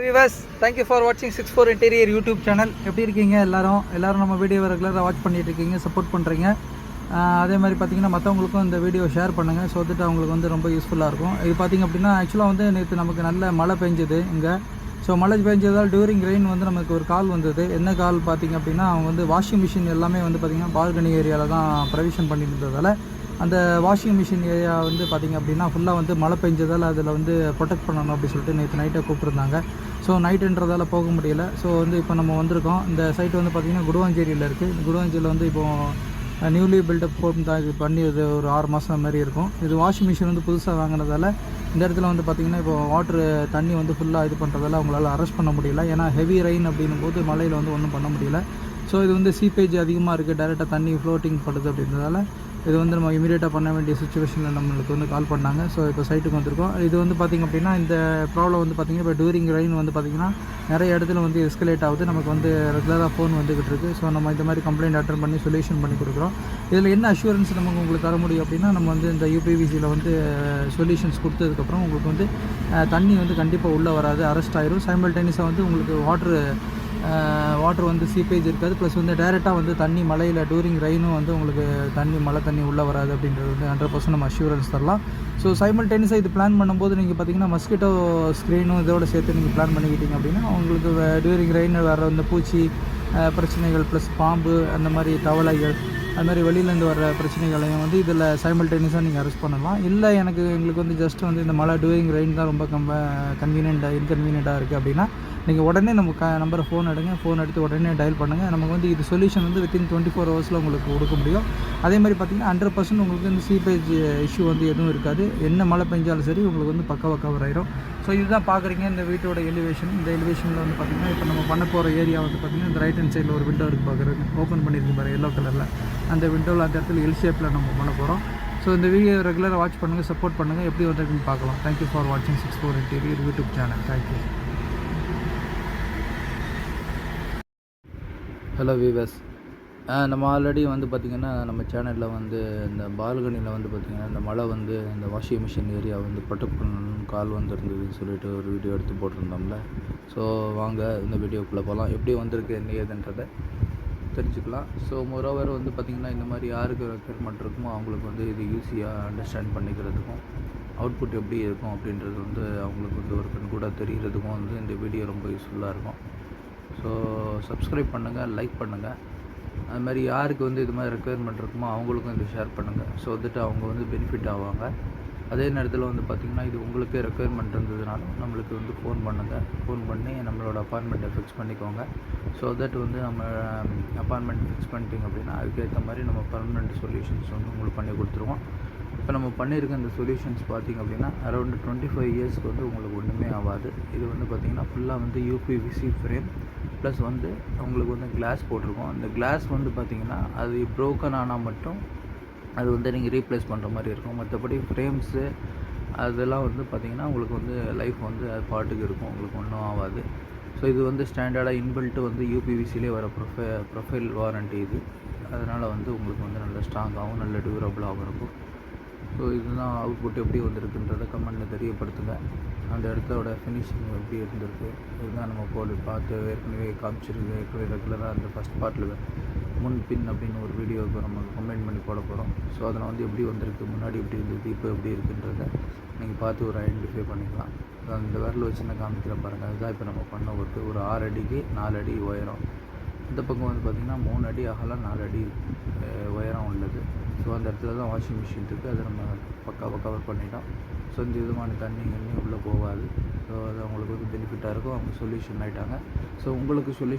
Viewers, thank you for வாட்சிங் 64 interior YouTube channel. எப்படி இருக்கீங்க எல்லாரும் நம்ம வீடியோவை ரெகுலராக வாட்ச் பண்ணிட்டு இருக்கீங்க, சப்போர்ட் பண்ணுறீங்க. அதே மாதிரி பார்த்தீங்கன்னா மற்றவங்களுக்கும் இந்த வீடியோ ஷேர் பண்ணுங்கள். ஸோ வந்துட்டு அவங்களுக்கு வந்து ரொம்ப யூஸ்ஃபுல்லாக இருக்கும். இது பார்த்திங்க அப்படின்னா ஆக்சுவலாக வந்து நேற்று நமக்கு நல்ல மழை பெஞ்சது இங்கே. ஸோ மழை பெஞ்சதால் டியூரிங் ரெயின் வந்து நமக்கு ஒரு கால் வந்தது. என்ன கால் பார்த்திங்க அப்படின்னா, அவங்க வந்து வாஷிங் மிஷின் எல்லாமே வந்து பார்த்திங்கன்னா பால்கனி ஏரியாவில் தான் ப்ரொவிஷன் பண்ணியிருந்ததால் அந்த வாஷிங் மிஷின் ஏரியா வந்து பார்த்திங்க அப்படின்னா ஃபுல்லாக வந்து மழை பெஞ்சதால் அதில் வந்து ப்ரொடெக்ட் பண்ணணும் அப்படின்னு சொல்லிட்டு நேற்று நைட்டை கூப்பிட்ருந்தாங்க. ஸோ நைட்டுன்றதால போக முடியல. ஸோ வந்து இப்போ நம்ம வந்திருக்கோம். இந்த சைட் வந்து பார்த்திங்கன்னா குடுவாஞ்சேரியில் இருக்குது. குடுவாஞ்சேரியில் வந்து இப்போது நியூலி பில்டப் இது பண்ணி இது ஒரு 6 மாதம் மாதிரி இருக்கும். இது வாஷிங் மிஷின் வந்து புதுசாக வாங்கினதால இந்த இடத்துல வந்து பார்த்திங்கன்னா இப்போ வாட்ரு தண்ணி வந்து ஃபுல்லாக இது பண்ணுறதால அவங்களால அரெஸ்ட் பண்ண முடியல. ஏன்னா ஹெவி ரெயின் அப்படின்னும் போது மழையில் வந்து ஒன்றும் பண்ண முடியல. ஸோ இது வந்து சீப்பேஜ் அதிகமாக இருக்குது, டைரெக்டாக தண்ணி ஃப்ளோட்டிங் பண்ணுறது அப்படின்றதால இது வந்து நம்ம இமீடியட்டாக பண்ண வேண்டிய சுச்சுவேஷனில் நம்மளுக்கு வந்து கால் பண்ணாங்க. ஸோ இப்போ சைட்டுக்கு வந்திருக்கோம். இது வந்து பார்த்திங்க அப்படின்னா இந்த ப்ராப்ளம் வந்து பார்த்திங்கன்னா இப்போ டூரிங் ரெயின் வந்து பார்த்திங்கன்னா நிறைய இடத்துல வந்து எஸ்கலேட் ஆகுது. நமக்கு வந்து ரெகுலராக ஃபோன் வந்துக்கிட்டு இருக்குது. ஸோ நம்ம இந்த மாதிரி கம்ப்ளைண்ட் அட்டன் பண்ணி சொல்யூஷன் பண்ணி கொடுக்குறோம். இதில் என்ன அஷூரன்ஸ் நமக்கு உங்களுக்கு தர முடியும் அப்படின்னா, நம்ம வந்து இந்த யூபிவிசியில் வந்து சொல்யூஷன்ஸ் கொடுத்ததுக்கப்புறம் உங்களுக்கு வந்து தண்ணி வந்து கண்டிப்பாக உள்ளே வராது, அரெஸ்ட் ஆயிரும். சைமல்டேனியஸாக வந்து உங்களுக்கு வாட்ரு வந்து சீப்பேஜ் இருக்காது. ப்ளஸ் வந்து டைரெக்டாக வந்து தண்ணி மழையில் டூரிங் ரெயினும் வந்து உங்களுக்கு மழை தண்ணி உள்ளே வராது அப்படின்றது வந்து 100% நம்ம அஷ்யூரன்ஸ் தரலாம். ஸோ சைமல்டேனியஸாக இது பிளான் பண்ணும்போது நீங்கள் பார்த்தீங்கன்னா மஸ்கிட்டோ ஸ்க்ரீனும் இதோட சேர்த்து நீங்கள் பிளான் பண்ணிக்கிட்டீங்க அப்படின்னா உங்களுக்கு டூரிங் ரெயின் வர இந்த பூச்சி பிரச்சனைகள் ப்ளஸ் பாம்பு அந்த மாதிரி தவளைகள் அது மாதிரி வெளியிலேருந்து வர பிரச்சனைகளையும் வந்து இதில் சைமல்டேனியஸாக நீங்கள் அரெஸ்ட் பண்ணலாம். இல்லை எங்களுக்கு வந்து ஜஸ்ட் வந்து இந்த மழை டூரிங் ரெயின் தான் ரொம்ப இன்கன்வீனியண்ட்டாக இருக்குது அப்படின்னா நீங்கள் உடனே நம்ம நம்பரை ஃபோன் எடுத்து உடனே டயல் பண்ணுங்கள். நமக்கு வந்து இது சொல்யூஷன் வந்து வித்தின் 24 ஹவர்ஸில் உங்களுக்கு கொடுக்க முடியும். அதே மாதிரி பார்த்திங்கன்னா 100% உங்களுக்கு வந்து சீப்பேஜ் இஷ்யூ வந்து எதுவும் இருக்காது. என்ன மழை பெஞ்சாலும் சரி உங்களுக்கு வந்து பக்காவாக கவர் ஆயிரும். ஸோ இதுதான் பார்க்குறீங்க இந்த வீட்டோட எலிவேஷன். இந்த எலிவேஷனில் வந்து பார்த்திங்கன்னா இப்போ நம்ம பண்ண போகிற ஏரியா வந்து பார்த்திங்கன்னா இந்த ரைட் ஹேண்ட் சைடில் ஒரு விண்டோ இருக்குது பார்க்குறது, ஓப்பன் பண்ணியிருக்கு பாரு எல்லோ கலரில். அந்த விண்டோவில் அந்த இடத்துல எல் ஷேப்பில் நம்ம பண்ண போகிறோம். ஸோ இந்த வீடியோ ரெகுலராக வாட்ச் பண்ணுங்கள், சப்போர்ட் பண்ணுங்கள். எப்படி வந்திருக்குன்னு பார்க்கலாம். தேங்க்யூ ஃபார் வாட்சிங் 64 interior YouTube channel. Thank you. Hello viewers, நம்ம ஆல்ரெடி வந்து பார்த்திங்கன்னா நம்ம சேனலில் வந்து இந்த பால்கனியில் வந்து பார்த்திங்கன்னா இந்த மழை வந்து இந்த வாஷிங் மிஷின் ஏரியா வந்து ப்ரொடெக்ட் பண்ணணும்னு கால் வந்துருந்ததுன்னு சொல்லிட்டு ஒரு வீடியோ எடுத்து போட்டிருந்தோம்ல. ஸோ வாங்க இந்த வீடியோக்குள்ளே போகலாம். எப்படி வந்திருக்கு என்ன ஏதுன்றதை தெரிஞ்சுக்கலாம். ஸோ மோரோவர் வந்து பார்த்திங்கன்னா இந்த மாதிரி யாருக்கு ரெக்யர்மெண்ட் இருக்குமோ அவங்களுக்கு வந்து இது ஈஸியாக அண்டர்ஸ்டாண்ட் பண்ணிக்கிறதுக்கும் அவுட்புட் எப்படி இருக்கும் அப்படின்றது வந்து அவங்களுக்கு வந்து ஒரு கண் கூட தெரிகிறதுக்கும் வந்து இந்த வீடியோ ரொம்ப யூஸ்ஃபுல்லாக இருக்கும். ஸோ சப்ஸ்கிரைப் பண்ணுங்கள், லைக் பண்ணுங்கள். அது மாதிரி யாருக்கு வந்து இது மாதிரி ரெக்குயர்மெண்ட் இருக்குமோ அவங்களுக்கும் இது ஷேர் பண்ணுங்கள். ஸோ வந்துட்டு அவங்க வந்து பெனிஃபிட் ஆவாங்க. அதே நேரத்தில் வந்து பார்த்திங்கன்னா இது உங்களுக்கே ரெக்குயர்மெண்ட் இருந்ததுனாலும் நம்மளுக்கு வந்து ஃபோன் பண்ணி நம்மளோட அப்பாயின்மெண்ட்டை ஃபிக்ஸ் பண்ணிக்கோங்க. ஸோ தட் வந்து நம்ம அப்பாயின்மெண்ட் ஃபிக்ஸ் பண்ணிட்டீங்க அப்படின்னா அதுக்கேற்ற மாதிரி நம்ம பர்மனெண்ட் சொல்யூஷன்ஸ் வந்து உங்களுக்கு பண்ணி கொடுத்துருவோம். இப்போ நம்ம பண்ணியிருக்க இந்த சொல்யூஷன்ஸ் பார்த்திங்க அப்படின்னா அரௌண்ட் 25 இயர்ஸ்க்கு வந்து உங்களுக்கு ஒன்றுமே ஆகாது. இது வந்து பார்த்திங்கன்னா ஃபுல்லாக வந்து யூபிவிசி ஃப்ரேம் ப்ளஸ் வந்து உங்களுக்கு வந்து கிளாஸ் போட்டிருக்கோம். அந்த கிளாஸ் வந்து பார்த்திங்கன்னா அது ப்ரோக்கன் ஆனால் மட்டும் அது வந்து நீங்கள் ரீப்ளேஸ் பண்ணுற மாதிரி இருக்கும். மற்றபடி ஃப்ரேம்ஸு அதெல்லாம் வந்து பார்த்திங்கன்னா உங்களுக்கு வந்து லைஃப் வந்து அது பாட்டுக்கு இருக்கும், உங்களுக்கு ஒன்றும் ஆகாது. ஸோ இது வந்து ஸ்டாண்டர்டாக இன்பில்ட்டு வந்து யூபிவிசிலே வர ப்ரொஃபைல் வாரண்ட்டி இது. அதனால் வந்து உங்களுக்கு வந்து நல்ல ஸ்ட்ராங்காகவும் நல்ல டியூரபிளாகவும் இருக்கும். ஸோ இதுதான் அவுட்புட் எப்படி வந்திருக்குன்றதை கமெண்ட்டில் தெரியப்படுத்துங்க. அந்த இடத்தோட ஃபினிஷிங் எப்படி இருந்திருக்கு இதுதான் நம்ம பார்த்து ஏற்கனவே காமிச்சிருக்கு. ஏற்கனவே ரெகுலராக அந்த ஃபஸ்ட் பார்ட்டில் முன்பின் அப்படின்னு ஒரு வீடியோவுக்கு நம்ம கமெண்ட் பண்ணி போட போகிறோம். ஸோ அதில் வந்து எப்படி வந்திருக்கு, முன்னாடி எப்படி இருந்தது, இப்போ எப்படி இருக்குன்றதை நீங்கள் பார்த்து ஒரு ஐடென்டிஃபை பண்ணிக்கலாம். அந்த விரல் வச்சு நான் காமிக்கிறேன் பாருங்கள். அதுதான் இப்போ நம்ம பண்ண ஒர்க்கு. ஒரு 6 அடிக்கு 4 அடி உயரம். இந்த பக்கம் வந்து பார்த்திங்கன்னா 3 அடி அகலம் 4 அடி உயரம் உள்ளது. ஸோ அந்த இடத்துல தான் வாஷிங் மிஷின் இருக்குது. அதை நம்ம பக்காவாக கவர் பண்ணிட்டோம். ஸோ இந்த விதமான தண்ணி உள்ளே போகாது. ஸோ அது அவங்களுக்கு வந்து பெனிஃபிட்டாக இருக்கும். அவங்க சொல்யூஷன் ஆகிட்டாங்க. ஸோ உங்களுக்கு சொல்யூஷன்